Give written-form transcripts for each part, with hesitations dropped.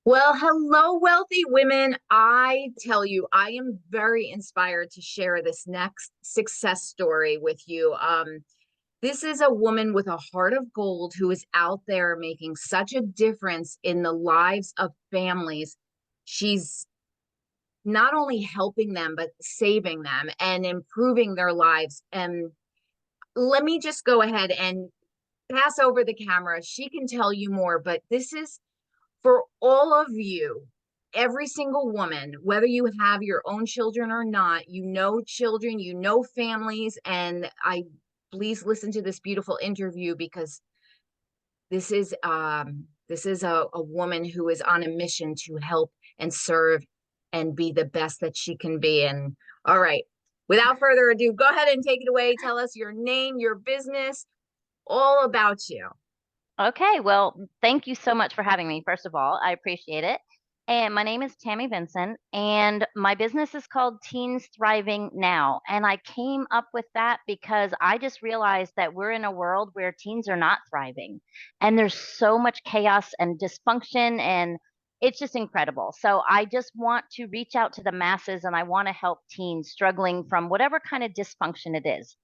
Well, hello, wealthy women. I tell you, I am very inspired to share this next success story with you. This is a woman with a heart of gold who is out there making such a difference in the lives of families. She's not only helping them, but saving them and improving their lives. And let me just go ahead and pass over the camera. She can tell you more, but this is for all of you, every single woman, whether you have your own children or not, you know children, you know families, and I please listen to this beautiful interview because this is a woman who is on a mission to help and serve and be the best that she can be. And all right, without further ado, go ahead and take it away. Tell us your name, your business, all about you. Okay, well, thank you so much for having me. First of all, I appreciate it. And my name is Tammy Vincent, and my business is called Teens Thriving Now. And I came up with that because I just realized that we're in a world where teens are not thriving, and there's so much chaos and dysfunction, and it's just incredible. So I just want to reach out to the masses, and I want to help teens struggling from whatever kind of dysfunction it is.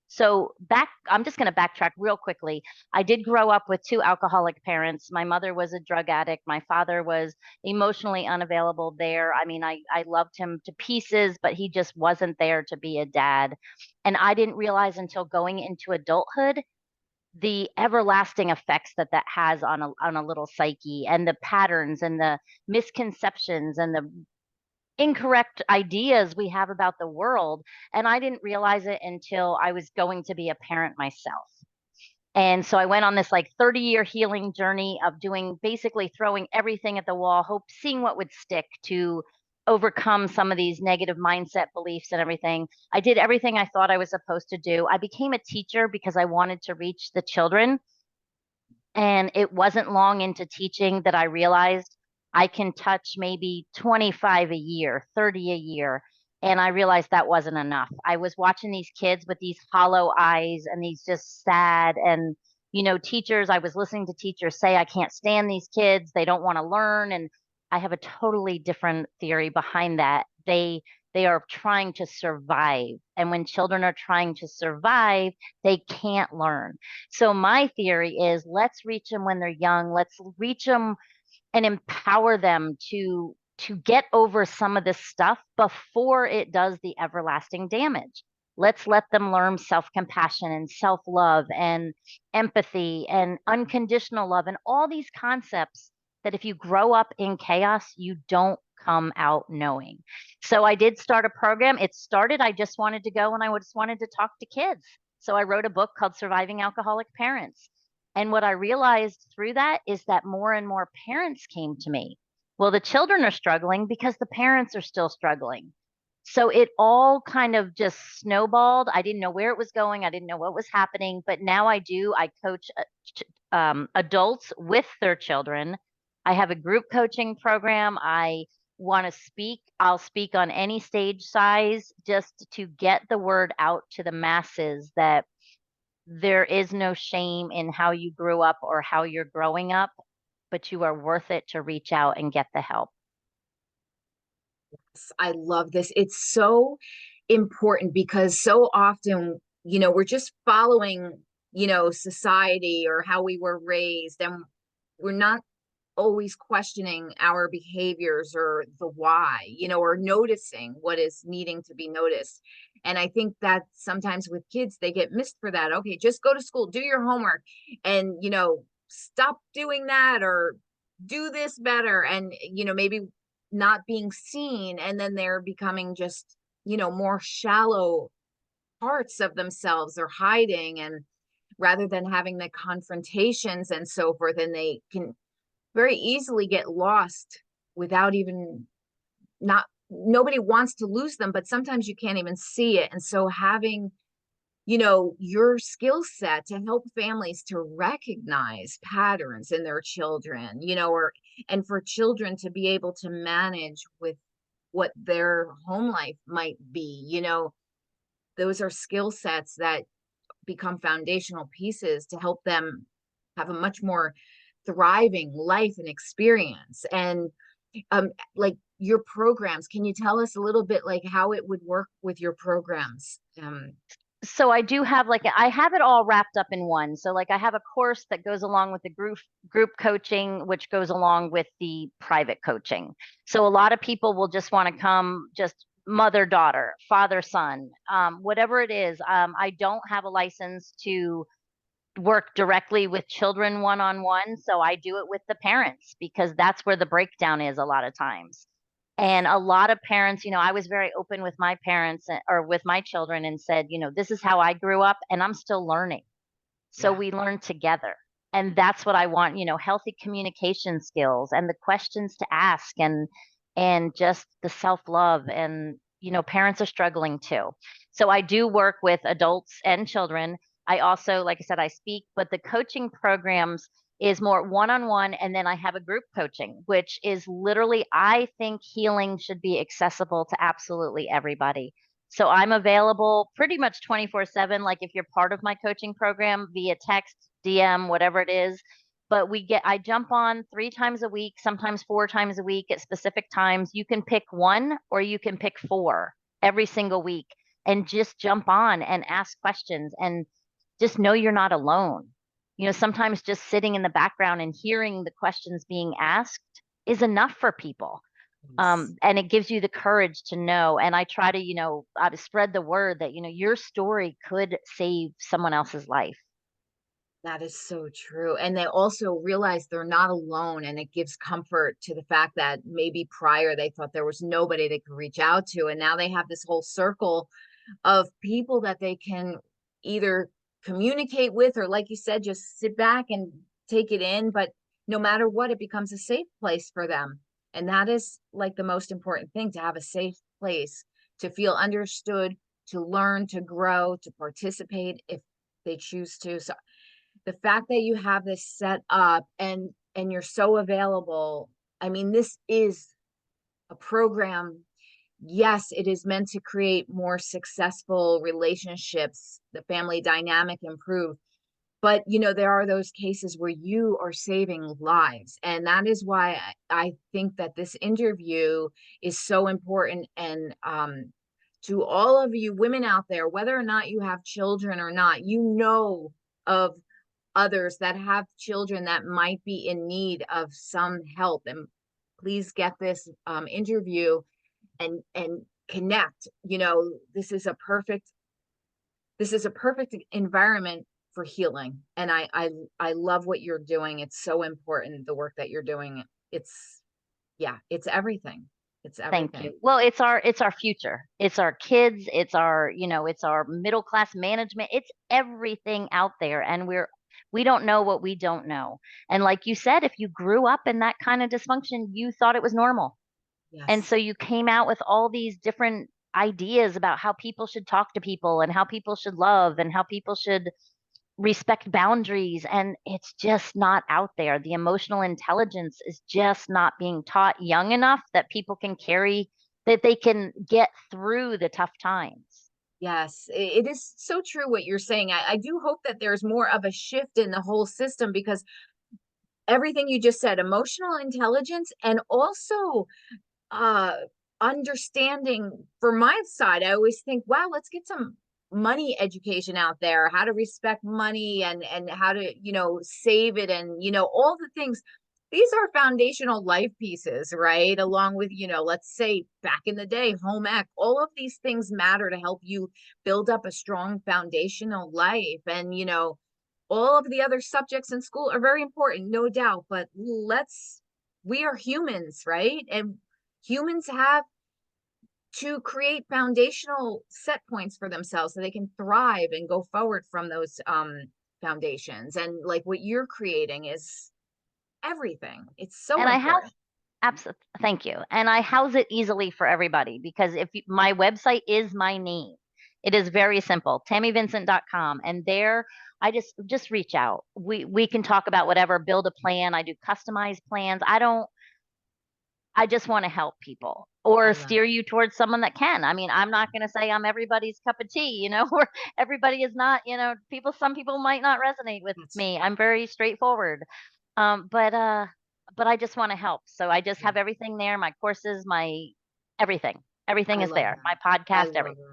I'm just going to backtrack real quickly. I did grow up with two alcoholic parents. My mother was a drug addict. My father was emotionally unavailable there. I mean, I loved him to pieces, but he just wasn't there to be a dad. And I didn't realize until going into adulthood the everlasting effects that that has on a little psyche, and the patterns and the misconceptions and the incorrect ideas we have about the world. And I didn't realize it until I was going to be a parent myself. And so I went on this like 30-year healing journey of doing basically throwing everything at the wall, seeing what would stick to overcome some of these negative mindset beliefs and everything. I did everything I thought I was supposed to do. I became a teacher because I wanted to reach the children. And it wasn't long into teaching that I realized I can touch maybe 25 a year, 30 a year. And I realized that wasn't enough. I was watching these kids with these hollow eyes and these just sad and, teachers, I was listening to teachers say, I can't stand these kids. They don't want to learn. And I have a totally different theory behind that. They are trying to survive. And when children are trying to survive, they can't learn. So my theory is let's reach them when they're young. Let's reach them and empower them to get over some of this stuff before it does the everlasting damage. Let's let them learn self-compassion and self-love and empathy and unconditional love and all these concepts that if you grow up in chaos, you don't come out knowing. So I did start a program. It started, I just wanted to go and I just wanted to talk to kids. So I wrote a book called Surviving Alcoholic Parents. And what I realized through that is that more and more parents came to me. Well, the children are struggling because the parents are still struggling. So it all kind of just snowballed. I didn't know where it was going. I didn't know what was happening, but now I do. I coach adults with their children. I have a group coaching program. I want to speak. I'll speak on any stage size just to get the word out to the masses that there is no shame in how you grew up or how you're growing up, but you are worth it to reach out and get the help. I love this. It's so important because so often, we're just following, society or how we were raised, and we're not always questioning our behaviors or the why, or noticing what is needing to be noticed. And I think that sometimes with kids, they get missed for that. Okay, just go to school, do your homework, and, stop doing that or do this better. And, maybe not being seen. And then they're becoming just, more shallow parts of themselves. They're hiding. And rather than having the confrontations and so forth, and they can very easily get lost without even not nobody wants to lose them, but sometimes you can't even see it. And so having, your skill set to help families to recognize patterns in their children, or and for children to be able to manage with what their home life might be, those are skill sets that become foundational pieces to help them have a much more thriving life and experience. And like your programs. Can you tell us a little bit like how it would work with your programs? So I do have I have it all wrapped up in one. So like I have a course that goes along with the group coaching, which goes along with the private coaching. So a lot of people will just want to come just mother daughter, father son, whatever it is. I don't have a license to work directly with children one on one, so I do it with the parents because that's where the breakdown is a lot of times. And a lot of parents, I was very open with my parents or with my children and said, this is how I grew up and I'm still learning. So Yeah. we learn together. And that's what I want, healthy communication skills and the questions to ask and just the self-love and parents are struggling too. So I do work with adults and children. I also, like I said, I speak, but the coaching programs is more one-on-one, and then I have a group coaching, which is literally, I think healing should be accessible to absolutely everybody. So I'm available pretty much 24/7. Like if you're part of my coaching program via text, DM, whatever it is. But I jump on 3 times a week, sometimes 4 times a week at specific times. You can pick one or you can pick four every single week and just jump on and ask questions and just know you're not alone. Sometimes just sitting in the background and hearing the questions being asked is enough for people. Yes. And it gives you the courage to know. And I try to, to spread the word that, your story could save someone else's life. That is so true. And they also realize they're not alone. And it gives comfort to the fact that maybe prior they thought there was nobody they could reach out to. And now they have this whole circle of people that they can either communicate with or, like you said, just sit back and take it in. But no matter what, it becomes a safe place for them. And that is like the most important thing, to have a safe place to feel understood, to learn, to grow, to participate if they choose to. So the fact that you have this set up and you're so available, I mean, this is a program. Yes, it is meant to create more successful relationships, the family dynamic improve, but there are those cases where you are saving lives, and that is why I think that this interview is so important. And to all of you women out there, whether or not you have children or not, of others that have children that might be in need of some help, and please get this interview and connect. This is a perfect environment for healing, and I love what you're doing. It's so important, the work that you're doing. It's Yeah, it's everything. It's Thank everything. you. Well, it's our future. It's our kids, it's our middle class management. It's everything out there and we don't know what we don't know. And like you said, if you grew up in that kind of dysfunction, you thought it was normal. And Yes. so you came out with all these different ideas about how people should talk to people and how people should love and how people should respect boundaries, and it's just not out there. The emotional intelligence is just not being taught young enough that people can carry, that they can get through the tough times. Yes, it is so true what you're saying. I do hope that there's more of a shift in the whole system, because everything you just said, emotional intelligence, and also uh understanding. For my side, I always think, wow, let's get some money education out there, how to respect money, and how to save it, and all the things. These are foundational life pieces, right? Along with, let's say back in the day, home ec. All of these things matter to help you build up a strong foundational life. And all of the other subjects in school are very important, no doubt, but we are humans, right? And humans have to create foundational set points for themselves so they can thrive and go forward from those foundations. And like what you're creating is everything. It's so And I house important. absolutely, thank you. And I house it easily for everybody because my website is my name. It is very simple, tammyvincent.com. And there I just reach out. We can talk about whatever, build a plan. I do customized plans. I just want to help people I or love steer you towards someone that can. I mean, I'm not going to say I'm everybody's cup of tea, or everybody is not, some people might not resonate with that's me. I'm very straightforward. But but I just want to help. So I just Yeah. have everything there, my courses, my everything. Everything I is love there. that. My I podcast, love everything.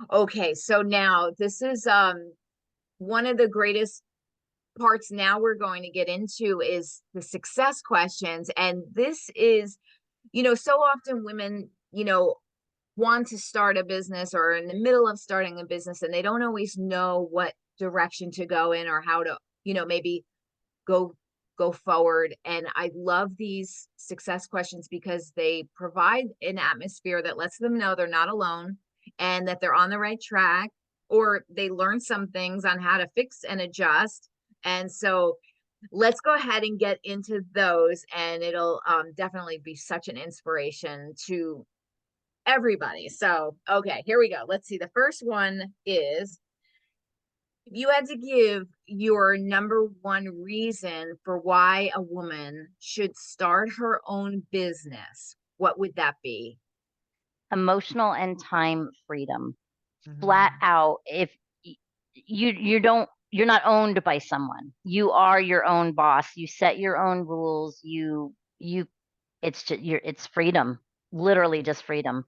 that. Okay, so now this is one of the greatest parts now we're going to get into is the success questions. And this is, so often women, want to start a business or in the middle of starting a business and they don't always know what direction to go in or how to, maybe go go forward. And I love these success questions because they provide an atmosphere that lets them know they're not alone and that they're on the right track, or they learn some things on how to fix and adjust. And so let's go ahead and get into those, and it'll definitely be such an inspiration to everybody. So okay, here we go. Let's see, the first one is, if you had to give your number one reason for why a woman should start her own business, what would that be? Emotional and time freedom. Flat Mhm. out, if you don't, you're not owned by someone. You are your own boss. You set your own rules. You it's just it's freedom. Literally just freedom.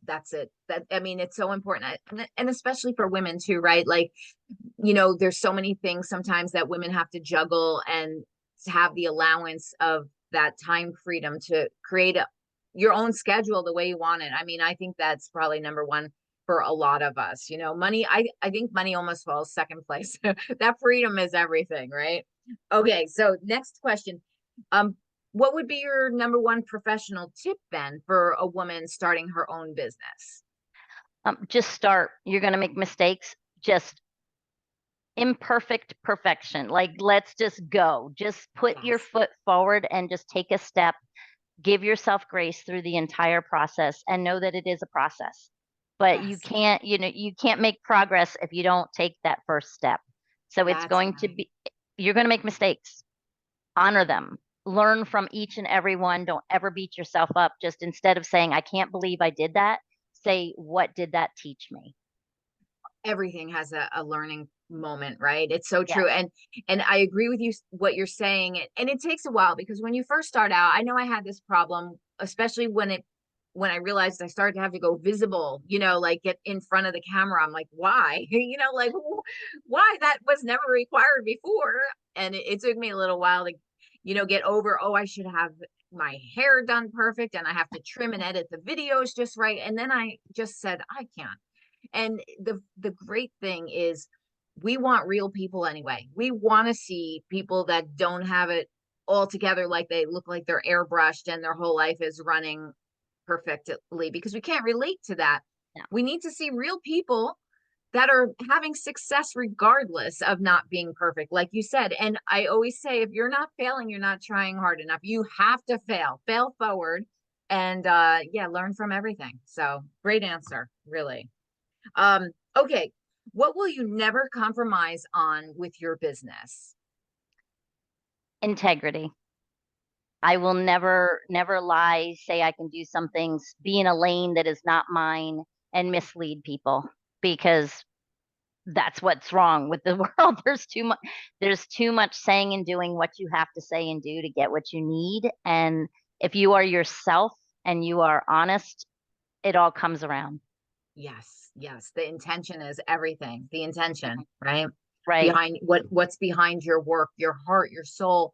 That's it. That, I mean, it's so important, and especially for women too, right? Like, there's so many things sometimes that women have to juggle, and to have the allowance of that time freedom to create your own schedule the way you want it. I mean, I think that's probably number one for a lot of us. Money, I think money almost falls second place. That freedom is everything, right? Okay, so next question. Um, what would be your number one professional tip then for a woman starting her own business? Just start. You're going to make mistakes. Just imperfect perfection. Like, let's just go. Just put your Yes, foot forward and just take a step. Give yourself grace through the entire process and know that it is a process. But you yes, can't, you can't make progress if you don't take that first step. So it's that's going to right. be, you're going to make mistakes. Honor them. Learn from each and every one. Don't ever beat yourself up. Just instead of saying, I can't believe I did that, say, what did that teach me? Everything has a learning moment, right? It's so true. Yes. And I agree with you what you're saying. And it takes a while, because when you first start out, I know I had this problem, especially when I realized I started to have to go visible, like get in front of the camera. I'm like, why? Like, why? That was never required before. And it took me a little while to, get over, oh, I should have my hair done perfect and I have to trim and edit the videos just right. And then I just said, I can't. And the great thing is, we want real people anyway. We want to see people that don't have it all together, like they look like they're airbrushed and their whole life is running perfectly, because we can't relate to that. No. We need to see real people that are having success regardless of not being perfect, like you said. And I always say, if you're not failing, you're not trying hard enough. You have to fail forward, and yeah, learn from everything. So great answer, really. Okay. What will you never compromise on with your business? Integrity. I will never, never lie, say I can do some things, be in a lane that is not mine and mislead people, because that's what's wrong with the world. There's too much saying and doing what you have to say and do to get what you need. And if you are yourself and you are honest, it all comes around. Yes, yes. The intention is everything. The intention, right? Right. Behind what's behind your work, your heart, your soul.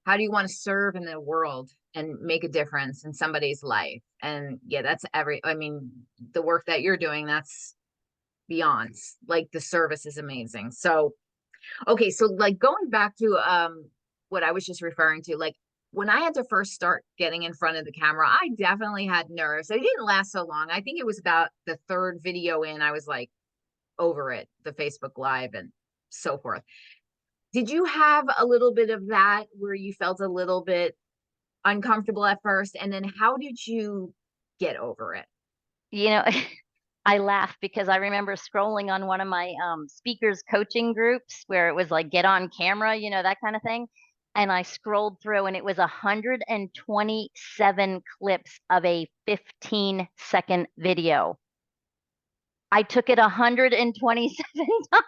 How do you want to serve in the world and make a difference in somebody's life? And yeah, I mean, the work that you're doing, that's beyond. Like, the service is amazing. So okay, so like going back to what I was just referring to, like when I had to first start getting in front of the camera, I definitely had nerves. It didn't last so long. I think it was about the third video in, I was like over it, the Facebook Live and so forth. Did you have a little bit of that where you felt a little bit uncomfortable at first? And then how did you get over it? You know, I laugh because I remember scrolling on one of my speakers coaching groups where it was like get on camera, that kind of thing. And I scrolled through and it was 127 clips of a 15-second video. I took it 127 times.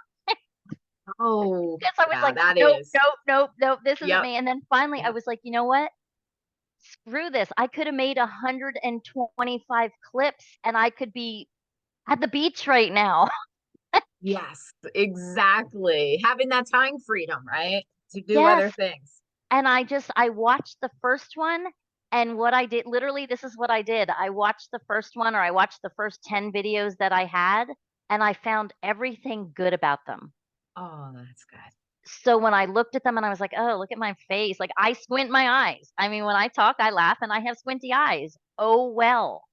Oh, Because I was yeah, like, that nope, is. nope, nope, nope, this isn't Yep. me. And then finally I Yep. was like, you know what? Screw this. I could have made 125 clips and I could be at the beach right now. Yes, exactly. Having that time freedom, right? To do other Yes. things. And I watched the first one, and what I did, literally, this is what I did. I watched the first one, or I watched the first 10 videos that I had, and I found everything good about them. Oh, that's good. So when I looked at them and I was like, oh, look at my face. Like I squint my eyes. I mean, when I talk, I laugh and I have squinty eyes. Oh, well.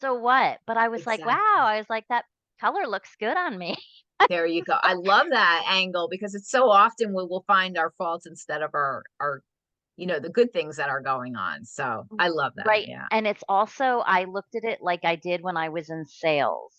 So what? But I was like, wow. Exactly. I was like, that color looks good on me. There you go. I love that angle because it's so often we'll find our faults instead of our, the good things that are going on. So I love that. Right. Yeah. And it's also, I looked at it like I did when I was in sales,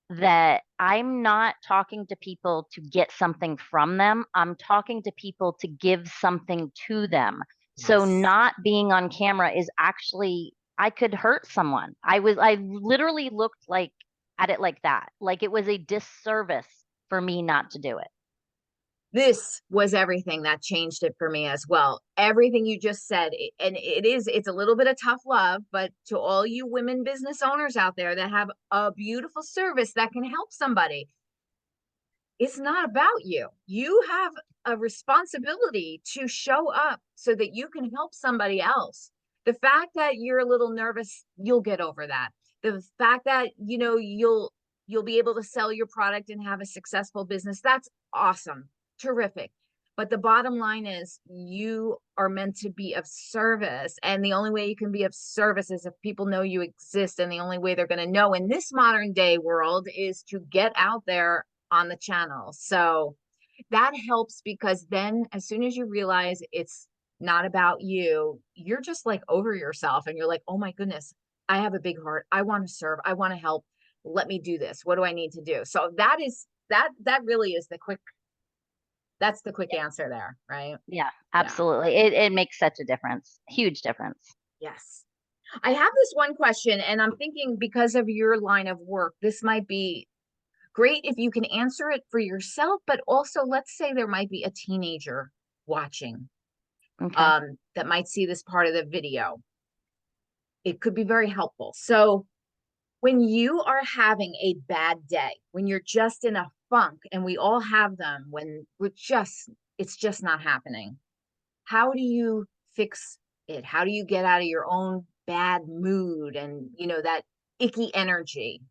that I'm not talking to people to get something from them. I'm talking to people to give something to them. So Yes. not being on camera is actually, I could hurt someone. I literally looked like at it like that. Like it was a disservice for me not to do it. This was everything that changed it for me as well. Everything you just said, and it's a little bit of tough love, but to all you women business owners out there that have a beautiful service that can help somebody, it's not about you. You have a responsibility to show up so that you can help somebody else. The fact that you're a little nervous, you'll get over that. The fact that, you'll be able to sell your product and have a successful business, that's awesome. Terrific. But the bottom line is you are meant to be of service. And the only way you can be of service is if people know you exist. And the only way they're going to know in this modern day world is to get out there on the channel. So that helps because then as soon as you realize it's not about you, you're just like over yourself and you're like, oh my goodness, I have a big heart. I want to serve. I want to help. Let me do this. What do I need to do? So that really is that's the quick answer there, right? Yeah, Yeah. absolutely. It makes such a difference. Huge difference. Yes. I have this one question and I'm thinking because of your line of work, this might be great if you can answer it for yourself, but also let's say there might be a teenager watching Okay. that might see this part of the video. It could be very helpful. So when you are having a bad day, when you're just in a funk, and we all have them when it's just not happening, how do you fix it? How do you get out of your own bad mood and, that icky energy?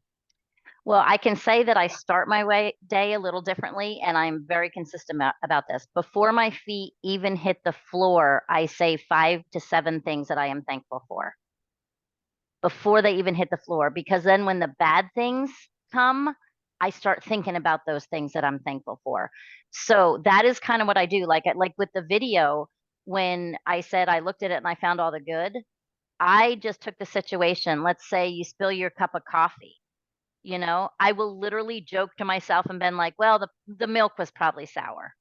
Well, I can say that I start my day a little differently, and I'm very consistent about this. Before my feet even hit the floor, I say 5 to 7 things that I am thankful for before they even hit the floor. Because then when the bad things come, I start thinking about those things that I'm thankful for. So that is kind of what I do. Like with the video, when I said I looked at it and I found all the good, I just took the situation. Let's say you spill your cup of coffee. I will literally joke to myself and been like, well, the milk was probably sour.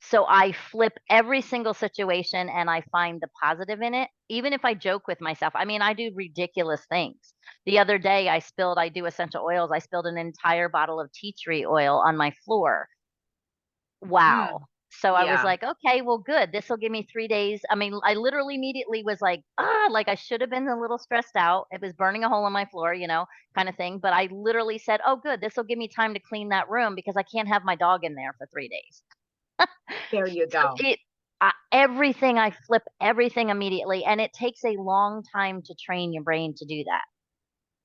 So I flip every single situation and I find the positive in it, even if I joke with myself. I mean, I do ridiculous things. The other day I do essential oils. I spilled an entire bottle of tea tree oil on my floor. Wow. Mm, So I was yeah. like, okay, well, good. This will give me 3 days. I mean, I literally immediately was like, like I should have been a little stressed out. It was burning a hole in my floor, kind of thing. But I literally said, oh, good. This will give me time to clean that room because I can't have my dog in there for 3 days. There you So go. everything, I flip everything immediately. And it takes a long time to train your brain to do that.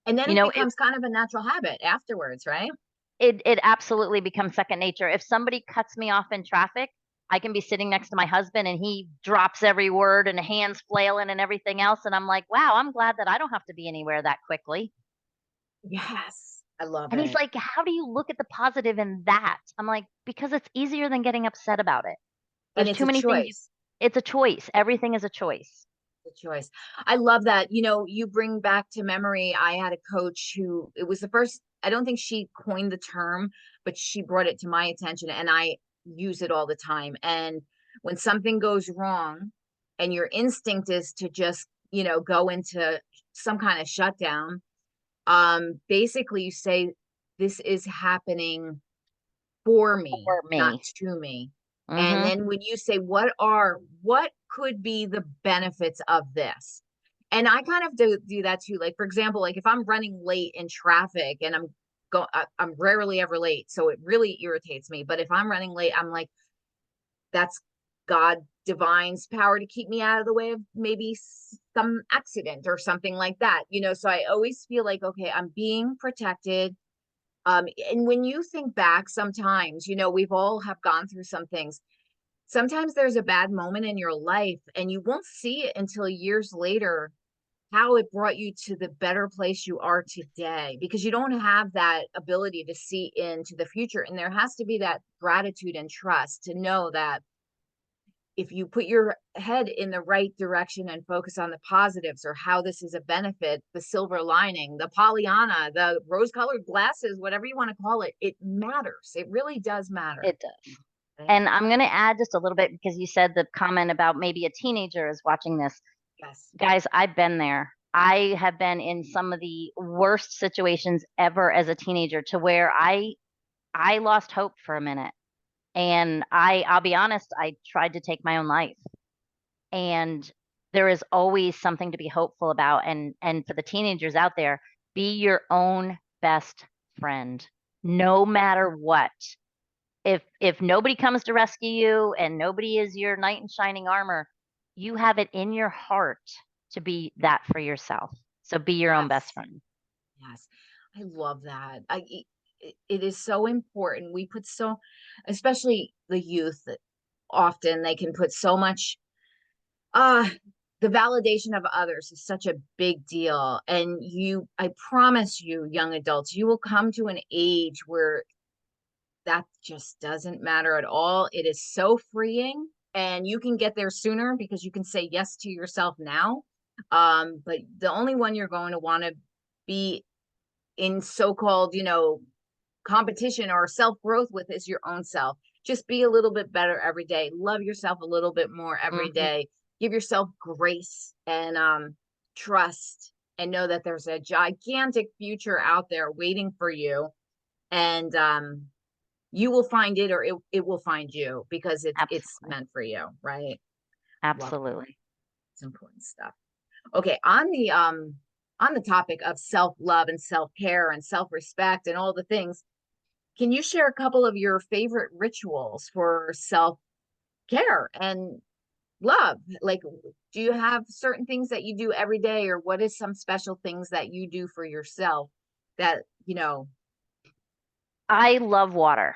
And then You it know, it, becomes kind of a natural habit afterwards, right? it absolutely becomes second nature. If somebody cuts me off in traffic, I can be sitting next to my husband and he drops every word and hands flailing and everything else. And I'm like, wow, I'm glad that I don't have to be anywhere that quickly. Yes. I love And he's it. like, how do you look at the positive in that? I'm like, because it's easier than getting upset about it. And There's it's too a many things. choice. It's a choice. Everything is a choice. The choice. I love that. You bring back to memory, I had a coach who it was the first, I don't think she coined the term, but she brought it to my attention and I use it all the time. And when something goes wrong and your instinct is to just, go into some kind of shutdown, basically you say, this is happening for me, for not me. to me. And Mhm. then when you say, what could be the benefits of this? And I kind of do that too. Like, for example, like if I'm running late in traffic and I'm rarely ever late. So it really irritates me. But if I'm running late, I'm like, that's God divine's power to keep me out of the way of maybe some accident or something like that. So I always feel like, okay, I'm being protected. And when you think back, sometimes, we've all have gone through some things. Sometimes there's a bad moment in your life and you won't see it until years later how it brought you to the better place you are today because you don't have that ability to see into the future. And there has to be that gratitude and trust to know that if you put your head in the right direction and focus on the positives or how this is a benefit, the silver lining, the Pollyanna, the rose colored glasses, whatever you want to call it, it matters. It really does matter. It does. Okay? And I'm going to add just a little bit because you said the comment about maybe a teenager is watching this. Yes. Guys, I've been there. I have been in some of the worst situations ever as a teenager to where I lost hope for a minute. And I'll be honest, I tried to take my own life. And there is always something to be hopeful about. And for the teenagers out there, be your own best friend, no matter what. If nobody comes to rescue you and nobody is your knight in shining armor, you have it in your heart to be that for yourself. So be your own best Yes. friend. Yes. I love that. It is so important. We put so, especially the youth, often they can put so much, uh, the validation of others is such a big deal. And I promise you, young adults, you will come to an age where that just doesn't matter at all. It is so freeing and you can get there sooner because you can say yes to yourself now. But the only one you're going to want to be in so-called, competition or self-growth with is your own self. Just be a little bit better every day. Love yourself a little bit more every Hmm. day. Give yourself grace and trust and know that there's a gigantic future out there waiting for you. And you will find it or it will find you because it's Absolutely. meant for you, right? Love it. Absolutely. It's important stuff. Okay, on the topic of self-love and self-care and self-respect and all the things, can you share a couple of your favorite rituals for self-care and love? Like, do you have certain things that you do every day, or what is some special things that you do for yourself that, I love water.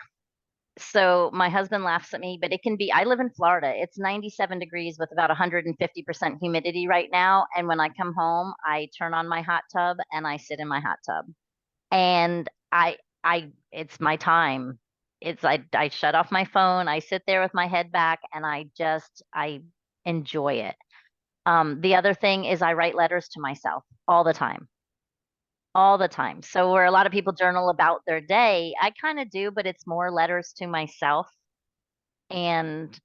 So my husband laughs at me, but it can be, I live in Florida. It's 97 degrees with about 150% humidity right now. And when I come home, I turn on my hot tub and I sit in my hot tub. And it's my time. I shut off my phone. I sit there with my head back and I enjoy it. The other thing is I write letters to myself all the time, all the time. So where a lot of people journal about their day, I kind of do, but it's more letters to myself. And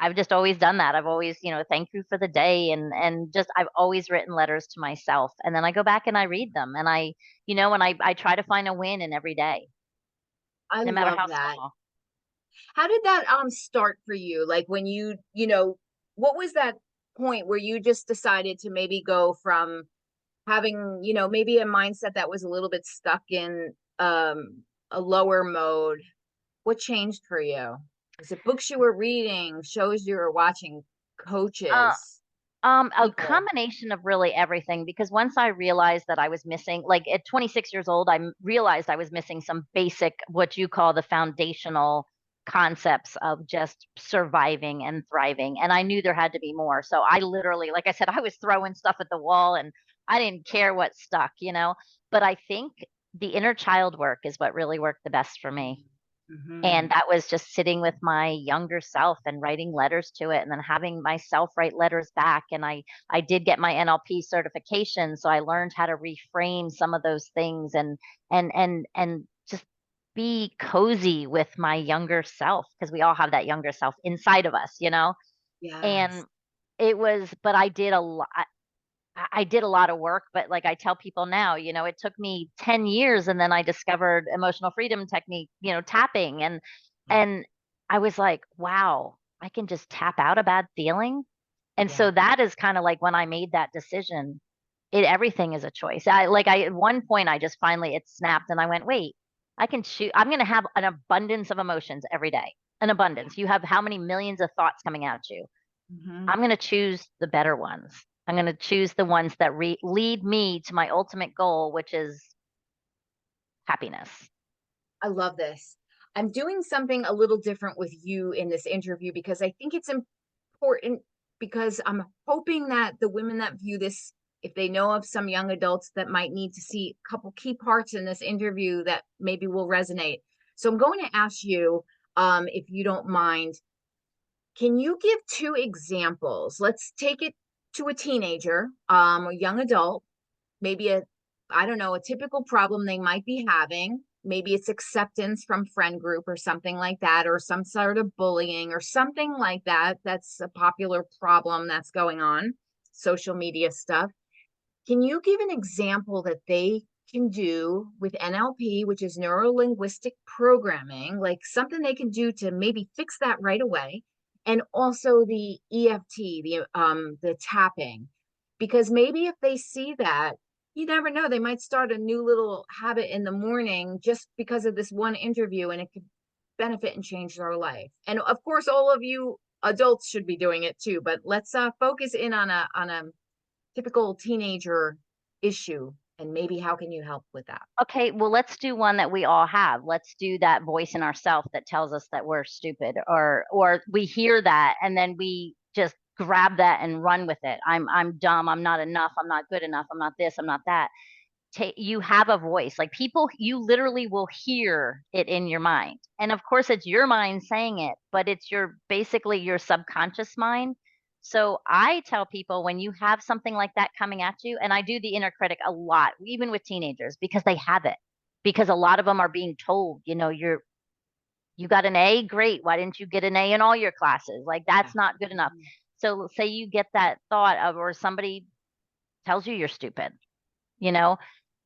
I've just always done that. I've always, thank you for the day and just I've always written letters to myself. And then I go back and I read them and I try to find a win in every day, I no matter love how that. small. How did that start for you? Like when what was that point where you just decided to maybe go from having, maybe a mindset that was a little bit stuck in a lower mode? What changed for you? Was it books you were reading, shows you were watching, Uh, coaches, a people? combination of really everything because once I realized that I was missing, like at 26 years old, realized I was missing some basic, what you call the foundational concepts of just surviving and thriving. And I knew there had to be more. So I literally, like I said, I was throwing stuff at the wall and I didn't care what stuck. But I think the inner child work is what really worked the best for me. Mm-hmm. And that was just sitting with my younger self and writing letters to it and then having myself write letters back. And I did get my NLP certification. So I learned how to reframe some of those things and just be cozy with my younger self because we all have that younger self inside of us. Yes. And it was, but I did a lot. I did a lot of work, but like I tell people now, it took me 10 years and then I discovered emotional freedom technique, tapping and I was like, wow, I can just tap out a bad feeling. And Yeah. so that is kind of like when I made that decision, everything is a choice. I at one point I just finally it snapped and I went, wait, I can choose. I'm going to have an abundance of emotions every day. An abundance. You have how many millions of thoughts coming at you? Hmm. I'm going to choose the better ones. I'm going to choose the ones that lead me to my ultimate goal, which is happiness. I love this. I'm doing something a little different with you in this interview because I think it's important because I'm hoping that the women that view this, if they know of some young adults that might need to see a couple key parts in this interview that maybe will resonate. So I'm going to ask you, if you don't mind, can you give two examples? Let's take it to a teenager, a young adult, maybe I don't know, a typical problem they might be having. Maybe it's acceptance from friend group or something like that, or some sort of bullying or something like that. That's a popular problem that's going on, social media stuff. Can you give an example that they can do with NLP, which is neuro linguistic programming, like something they can do to maybe fix that right away? And also the EFT, the tapping, because maybe if they see that, you never know, they might start a new little habit in the morning just because of this one interview, and it could benefit and change their life. And of course, all of you adults should be doing it too, but let's focus in on a typical teenager issue, and maybe how can you help with that? Okay, well, let's do one that we all have. Let's do that voice in ourself that tells us that we're stupid, or we hear that and then we just grab that and run with it. I'm dumb, I'm not enough, I'm not good enough, I'm not this, I'm not that. You have a voice. Like people, you literally will hear it in your mind. And of course, it's your mind saying it, but it's your basically your subconscious mind. So I tell people when you have something like that coming at you, and I do the inner critic a lot, even with teenagers, because they have it. Because a lot of them are being told, you got an A, great. Why didn't you get an A in all your classes? Like Yeah. that's not good enough. Mhm. So say you get that thought of, or somebody tells you you're stupid, you know,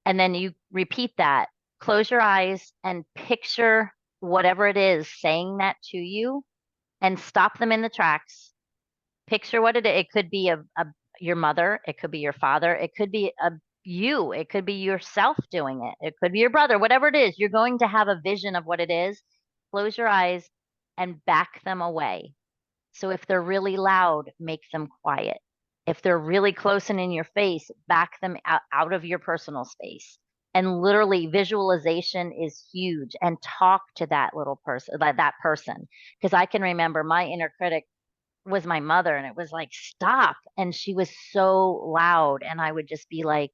and then you repeat that. Close your eyes and picture whatever it is saying that to you and stop them in the tracks. Picture what it is. It could be your mother, it could be your father, it could be you, it could be yourself doing it, it could be your brother, whatever it is. You're going to have a vision of what it is. Close your eyes and back them away. So if they're really loud, make them quiet. If they're really close and in your face, back them out of your personal space. And literally visualization is huge, and talk to that little person, that person. Because I can remember my inner critic was my mother and it was like, stop. And she was so loud. And I would just be like,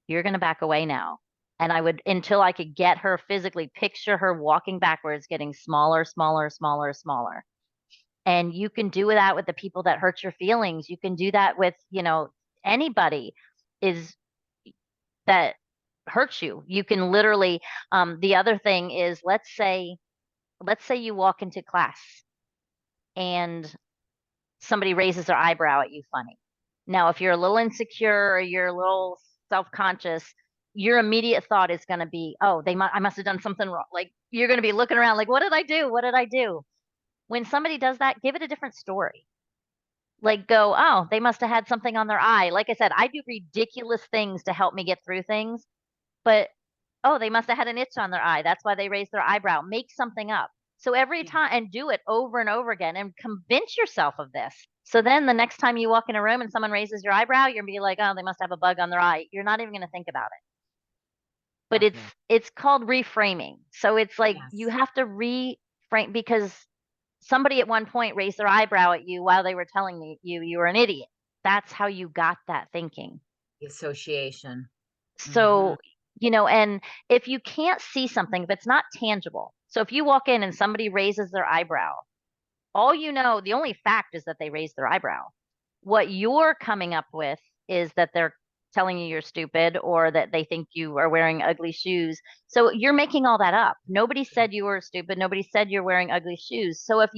you're going to back away now. And I would, until I could get her physically, picture her walking backwards, getting smaller, smaller, smaller, smaller. And you can do that with the people that hurt your feelings. You can do that with, anybody is that hurts you. You can literally, the other thing is, let's say you walk into class and somebody raises their eyebrow at you funny. Now, if you're a little insecure or you're a little self-conscious, your immediate thought is going to be, oh, I must have done something wrong. Like you're going to be looking around like, what did I do? What did I do? When somebody does that, give it a different story. Like go, oh, they must have had something on their eye. Like I said, I do ridiculous things to help me get through things, but oh, they must have had an itch on their eye. That's why they raised their eyebrow. Make something up. So every Yeah. time, and do it over and over again and convince yourself of this. So then the next time you walk in a room and someone raises your eyebrow, you're gonna be like, oh, they must have a bug on their eye. You're not even gonna think about it. But it's Okay. it's called reframing. So it's like you Yes. have to reframe because somebody at one point raised their eyebrow at you while they were telling you were an idiot. That's how you got that thinking. The association. Hmm. So, and if you can't see something, if it's not tangible, so if you walk in and somebody raises their eyebrow, all the only fact is that they raised their eyebrow. What you're coming up with is that they're telling you you're stupid or that they think you are wearing ugly shoes. So you're making all that up. Nobody said you were stupid. Nobody said you're wearing ugly shoes. So if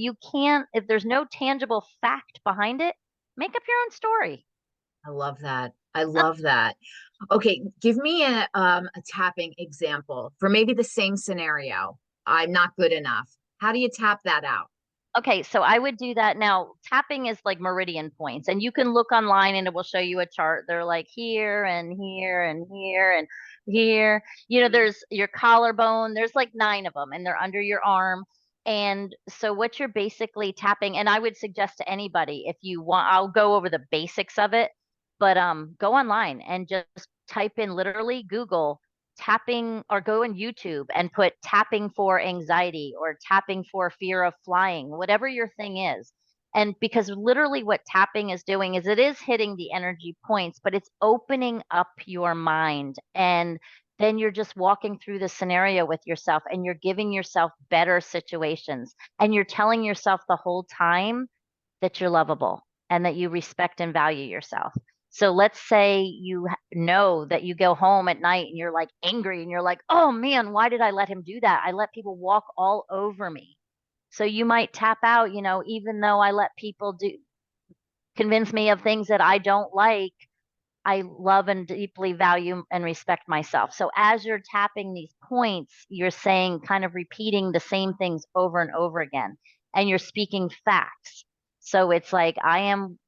there's no tangible fact behind it, make up your own story. I love that. I love that. Okay, give me a tapping example for maybe the same scenario. I'm not good enough. How do you tap that out? Okay, so I would do that now. Tapping is like meridian points, and you can look online and it will show you a chart. They're like here and here and here and here. You know, Mhm. there's your collarbone, there's like nine of them, and they're under your arm. And so, what you're basically tapping, and I would suggest to anybody if you want, I'll go over the basics of it, but go online and just type in literally Google tapping or go on YouTube and put tapping for anxiety or tapping for fear of flying, whatever your thing is. And because literally what tapping is doing is it is hitting the energy points, but it's opening up your mind. And then you're just walking through the scenario with yourself and you're giving yourself better situations. And you're telling yourself the whole time that you're lovable and that you respect and value yourself. So let's say you know that you go home at night and you're like angry and you're like, oh man, why did I let him do that? I let people walk all over me. So you might tap out, even though I let people convince me of things that I don't like, I love and deeply value and respect myself. So as you're tapping these points, you're saying, kind of repeating the same things over and over again, and you're speaking facts. So it's like, I am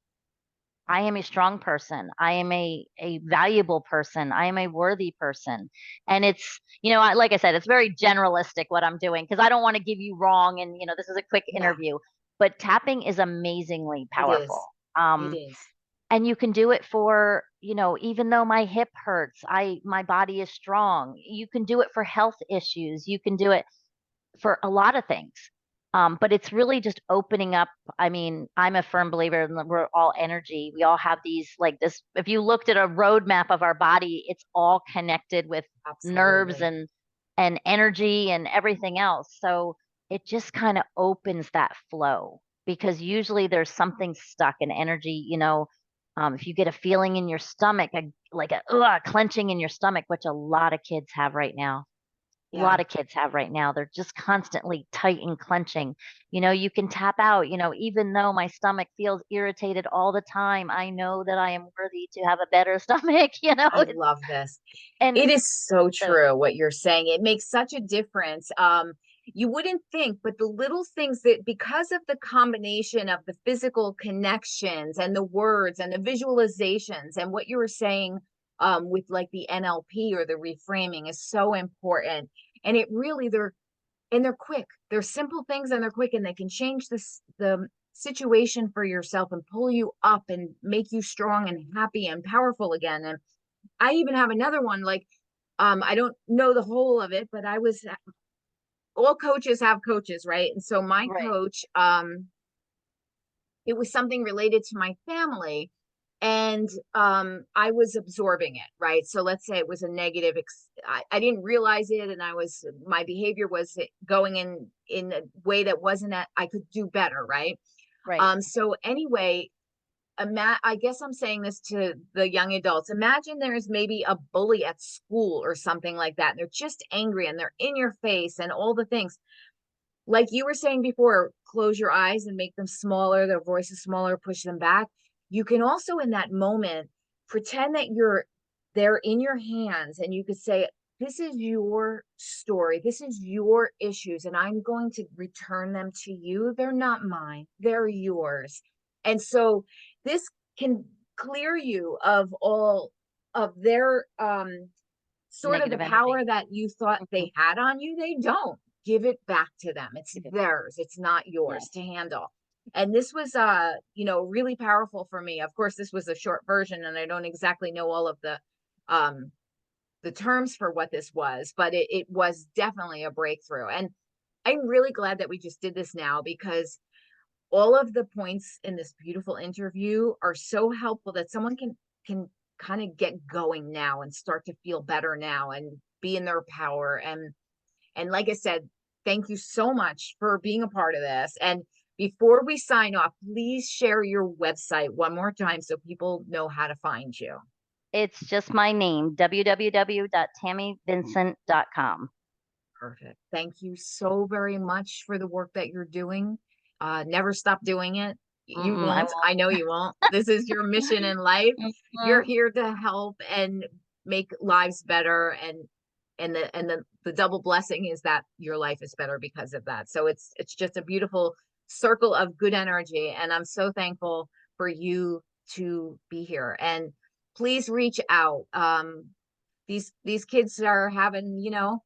a strong person. I am a valuable person. I am a worthy person. And it's, like I said, it's very generalistic what I'm doing because I don't want to give you wrong. And, this is a quick Yeah, interview, but tapping is amazingly it powerful. is. It is. And you can do it for, even though my hip hurts, my body is strong. You can do it for health issues. You can do it for a lot of things. But it's really just opening up. I mean, I'm a firm believer in we're all energy. We all have these like this. If you looked at a roadmap of our body, it's all connected with nerves Absolutely. and energy and everything else. So it just kind of opens that flow because usually there's something stuck in energy. If you get a feeling in your stomach, like a clenching in your stomach, which a lot of kids have right now, a Yeah, lot of kids have right now. They're just constantly tight and clenching. You can tap out, even though my stomach feels irritated all the time, I know that I am worthy to have a better stomach, I love this. and It is so so true what you're saying. It makes such a difference. You wouldn't think, but the little things that because of the combination of the physical connections and the words and the visualizations and what you were saying with like the NLP or the reframing is so important. And it really they're quick. They're simple things and they're quick and they can change the situation for yourself and pull you up and make you strong and happy and powerful again. And I even have another one like I don't know the whole of it, but I was all coaches have coaches, right? And so my right, coach it was something related to my family and I was absorbing it, right? So let's say it was a negative I didn't realize it and my behavior was going in a way that wasn't that I could do better, right? right, So anyway, I guess I'm saying this to the young adults. Imagine there's maybe a bully at school or something like that. And they're just angry and they're in your face and all the things. Like you were saying before, close your eyes and make them smaller, their voice is smaller, push them back. You can also, in that moment, pretend that they're in your hands and you could say, this is your story. This is your issues, and I'm going to return them to you. They're not mine, they're yours. And so this can clear you of all of their sort of the negative energy. power that you thought Mhm. they had on you. They don't. Give it back to them. It's Give it back. theirs. It's not yours to Yes. handle. And this was really powerful for me. Of course, this was a short version and I don't exactly know all of um the terms for what this was, but it was definitely a breakthrough. And I'm really glad that we just did this now because all of the points in this beautiful interview are so helpful that someone can kind of get going now and start to feel better now and be in their power. And like I said, thank you so much for being a part of this. And before we sign off, please share your website one more time so people know how to find you. It's just my name, www.tammyvincent.com. Perfect. Thank you so very much for the work that you're doing. Never stop doing it. You Mm-mm, I won't. I know you won't. This is your mission in life. won't. You're Mm-mm. here to help and make lives better, and the double blessing is that your life is better because of that. So it's just a beautiful circle of good energy, and I'm so thankful for you to be here. And please reach out. These kids are having,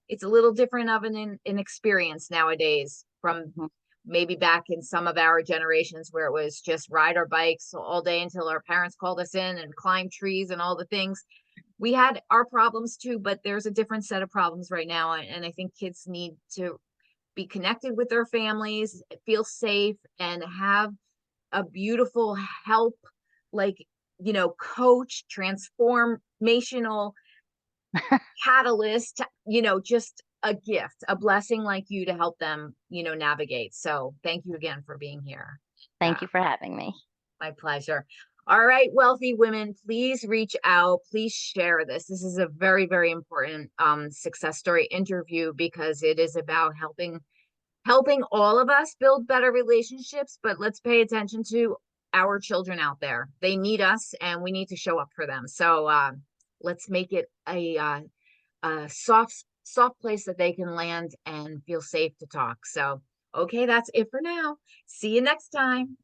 it's a little different of an experience nowadays from Mhm. maybe back in some of our generations where it was just ride our bikes all day until our parents called us in and climb trees and all the things. We had our problems too, but there's a different set of problems right now. And I think kids need to be connected with their families, feel safe, and have a beautiful help, like, coach, transformational catalyst, just a gift, a blessing like you to help them, navigate. So thank you again for being here. Thank you for having me. My pleasure. All right, wealthy women, please reach out. Please share this. This is a very, very important success story interview because it is about helping all of us build better relationships, but let's pay attention to our children out there. They need us and we need to show up for them. So let's make it a soft place that they can land and feel safe to talk. So, okay, that's it for now. See you next time.